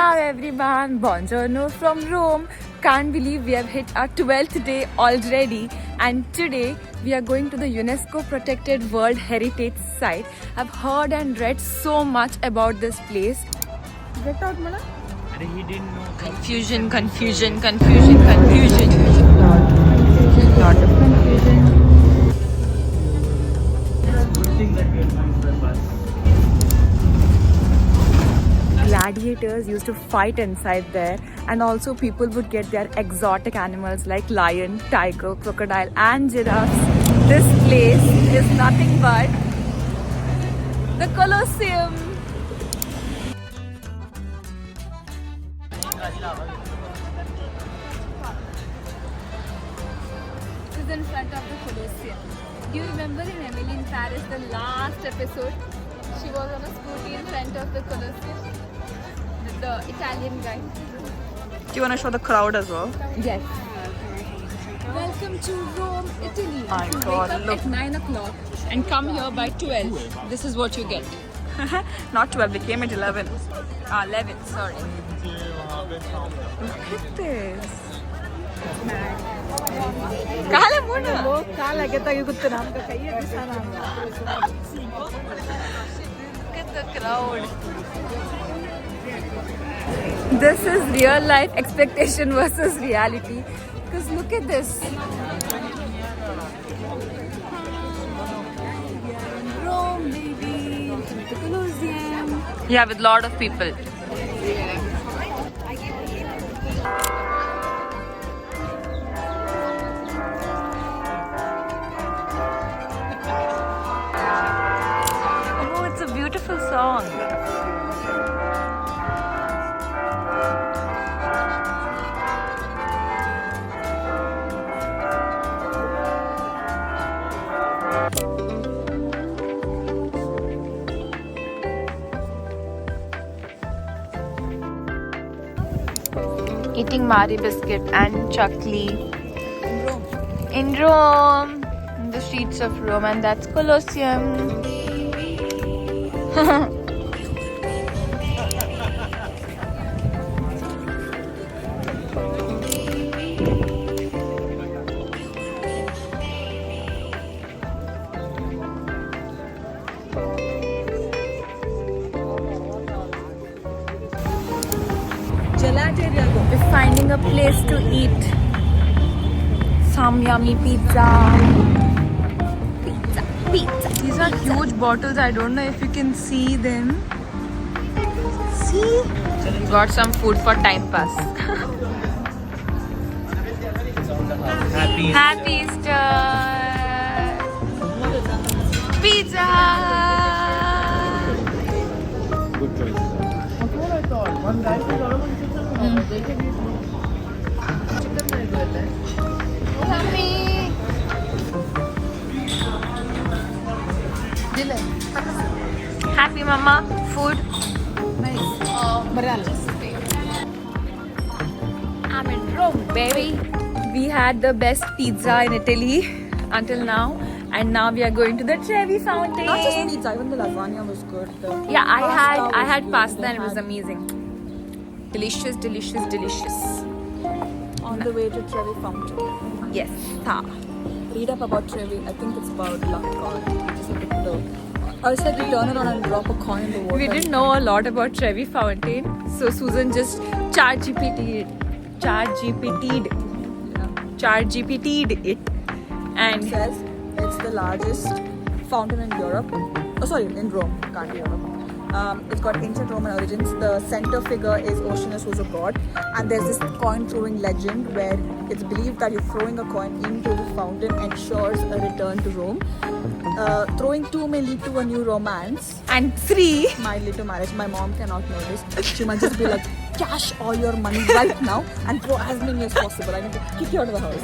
Ciao everyone, buongiorno from Rome. Can't believe we have hit our 12th day already, and today we are going to the UNESCO protected World Heritage Site. I've heard and read so much about this place. Get out, Mala. He didn't know. Confusion. Lot of confusion. Good thing that we are going by bus. Gladiators used to fight inside there, and also people would get their exotic animals like lion, tiger, crocodile and giraffes. This place is nothing but the Colosseum. This is in front of the Colosseum. Do you remember in Emily in Paris, the last episode? She was on a scooty in front of the Colosseum. The Italian guy. Do you want to show the crowd as well? Yes. Welcome to Rome, Italy. My If you God, wake up look. at 9 o'clock and come here by 12, this is what you get. Not 12, we came at 11. 11, sorry. Look at this. Kala muna. Look Look at the crowd. This is real life expectation versus reality. Because look at this. Rome, baby. The Colosseum. Yeah, with a lot of people. Oh, it's a beautiful song. Eating Mari biscuit and chakli in Rome, in the streets of Rome, and that's Colosseum. We're finding a place to eat some yummy pizza. These are huge bottles. I don't know if you can see them. See? Got some food for time pass. Happy Easter! Pizza! Good choice. That's what I thought. One guy said Yummy! Happy mama, food. I'm in Rome, baby. We had the best pizza in Italy until now, and now we are going to the Trevi Fountain. Not just pizza, even the lasagna was good. Yeah, I had pasta and it was amazing. Delicious. On the way to Trevi Fountain. Yes, tha. Read up about Trevi. I think it's about luck god. You just have to put I said you turn around and drop a coin in the water. We didn't know a lot about Trevi Fountain, so Susan just chat GPT'd it, and It says it's the largest fountain in Europe. Oh, sorry, in Rome. Can't be Europe. It's got ancient Roman origins. The center figure is Oceanus, who's a god. And there's this coin throwing legend where it's believed that you're throwing a coin into the fountain ensures a return to Rome. Throwing 2 may lead to a new romance. and 3. Might lead to marriage. My mom cannot know this. She might just be like, cash all your money right now and throw as many as possible. I need to kick you out of the house.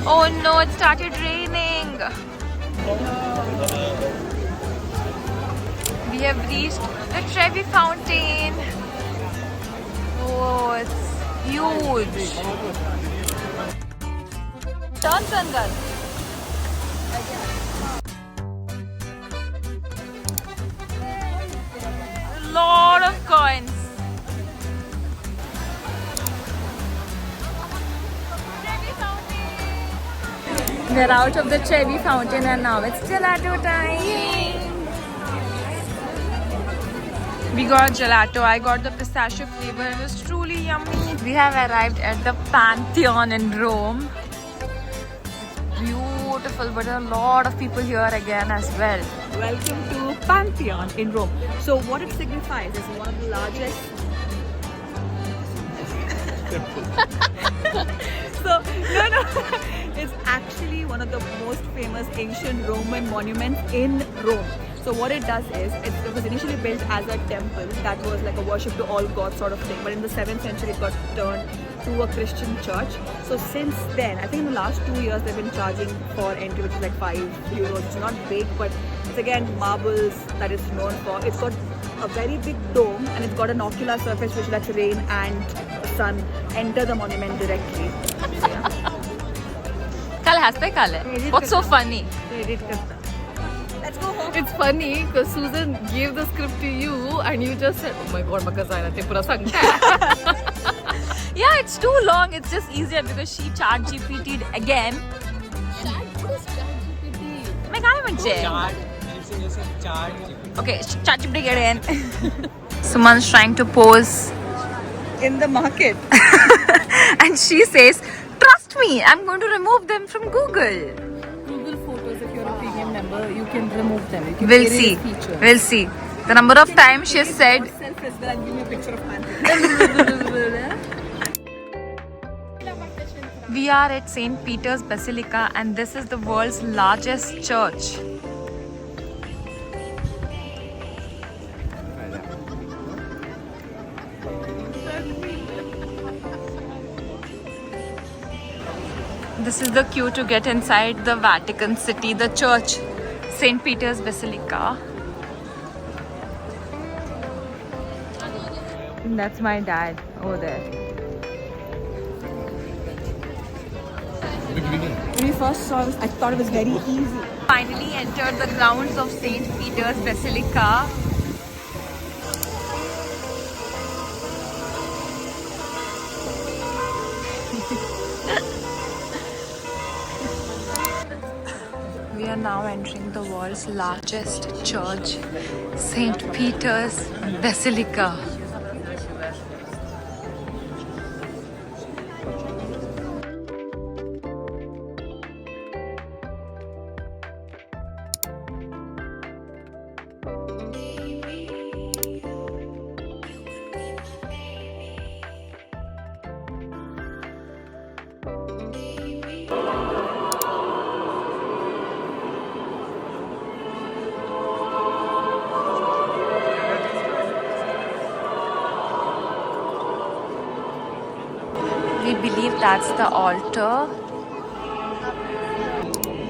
Oh no, it started raining. We have reached the Trevi Fountain. Oh, it's huge. Turn, girl. A lot of coins. We're out of the Trevi fountain and now it's gelato time. We got gelato. I got the pistachio flavor. It was truly yummy. We have arrived at the Pantheon in Rome. It's beautiful, but there are a lot of people here again as well. Welcome to Pantheon in Rome. So what it signifies is one of the largest. No. It's actually one of the most famous ancient Roman monuments in Rome. So what it does is, it was initially built as a temple that was like a worship to all gods sort of thing. But in the 7th century, it got turned to a Christian church. So since then, I think in the last 2 years, they've been charging for entry, which is like €5. It's not big, but it's again marbles that it's known for. It's got a very big dome and it's got an ocular surface which lets rain and sun enter the monument directly. So, yeah. What's so funny? Let's go home. It's funny because Susan gave the script to you and you just said, oh my god, makasayana te pura sangta. Yeah, it's too long. It's just easier because she chat GPT'd again. What is ChatGPT? Okay, chat GPT get in. Suman's trying to pose In the market. and she says, trust me, I'm going to remove them from Google. Google Photos, if you're a premium member, you can remove them. You can We'll erase see. feature. We'll see. The number of times she has said, Self as well and give me a picture of Pantheon. we are at St. Peter's Basilica and this is the world's largest church. This is the queue to get inside the Vatican City, the church, St. Peter's Basilica. And that's my dad over there. When we first saw this, I thought it was very easy. Finally entered the grounds of St. Peter's Basilica. We are now entering the world's largest church, St. Peter's Basilica. We believe that's the altar.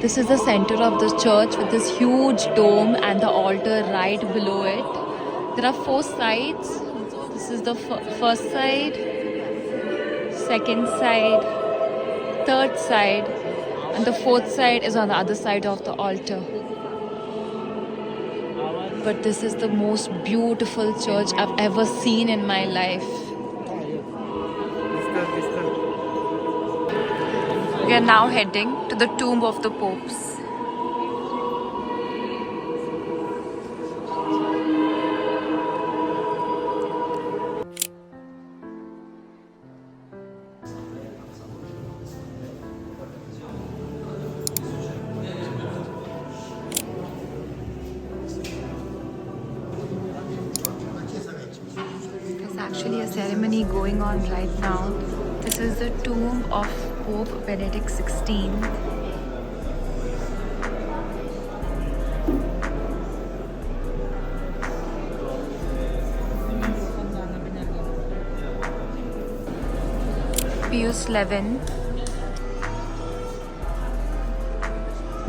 This is the center of the church with this huge dome and the altar right below it. There are 4 sides. This is the first side, second side, third side, and the 4th side is on the other side of the altar. But this is the most beautiful church I've ever seen in my life. We are now heading to the tomb of the popes. There's actually a ceremony going on right now. This is the tomb of Pope Benedict XVI. Pius XI.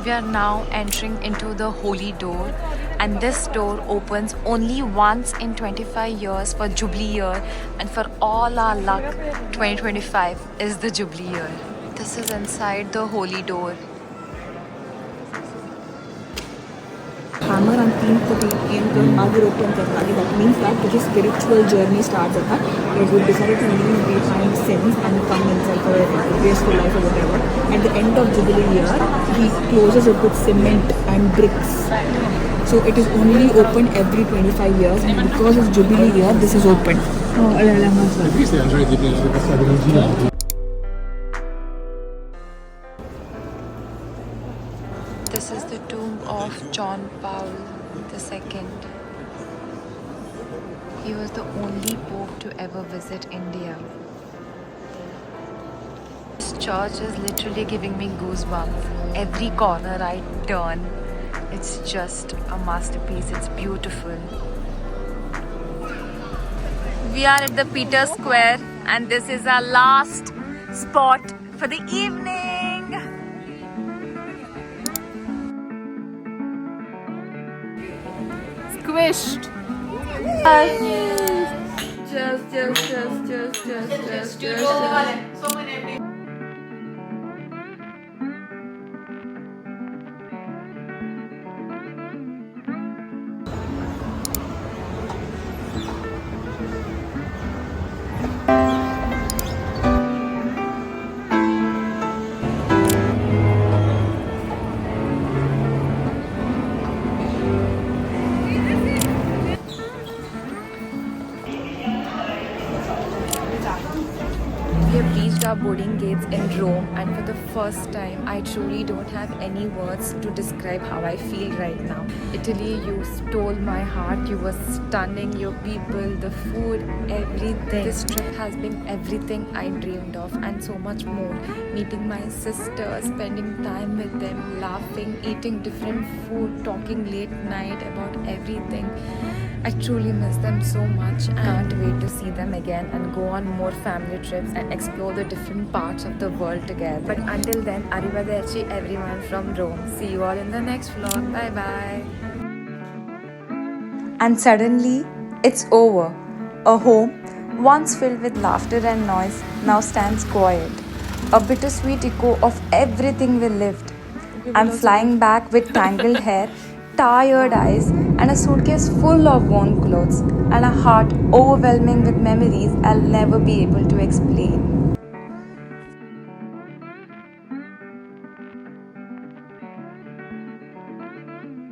We are now entering into the Holy Door, and this door opens only once in 25 years for Jubilee year, and for all our luck, 2025 is the Jubilee year. This is inside the Holy Door. अमरांतीन को मागिरोपण करता है. That means that the spiritual journey starts at that. Where we decided to leave behind sins and come inside for a graceful life or whatever. At the end of Jubilee year, he closes it with cement and bricks. So it is only open every 25 years, and because it's Jubilee year, this is open. This is the tomb of John Paul II. He was the only pope to ever visit India. This church is literally giving me goosebumps. Every corner I turn, it's just a masterpiece. It's beautiful. We are at the Peter Square and this is our last spot for the evening. Squished. We have reached our boarding gates in Rome, and for the first time, I truly don't have any words to describe how I feel right now. Italy, you stole my heart. You were stunning. Your people, the food, everything. This trip has been everything I dreamed of, and so much more. Meeting my sisters, spending time with them, laughing, eating different food, talking late night about everything. I truly miss them so much. I can't wait to see them again and go on more family trips and explore the different parts of the world together. But until then, arrivederci everyone from Rome. See you all in the next vlog. Bye bye. And suddenly, it's over. A home, once filled with laughter and noise, now stands quiet. A bittersweet echo of everything we lived. I'm flying back with tangled hair, tired eyes, and a suitcase full of worn clothes, and a heart overwhelming with memories I'll never be able to explain.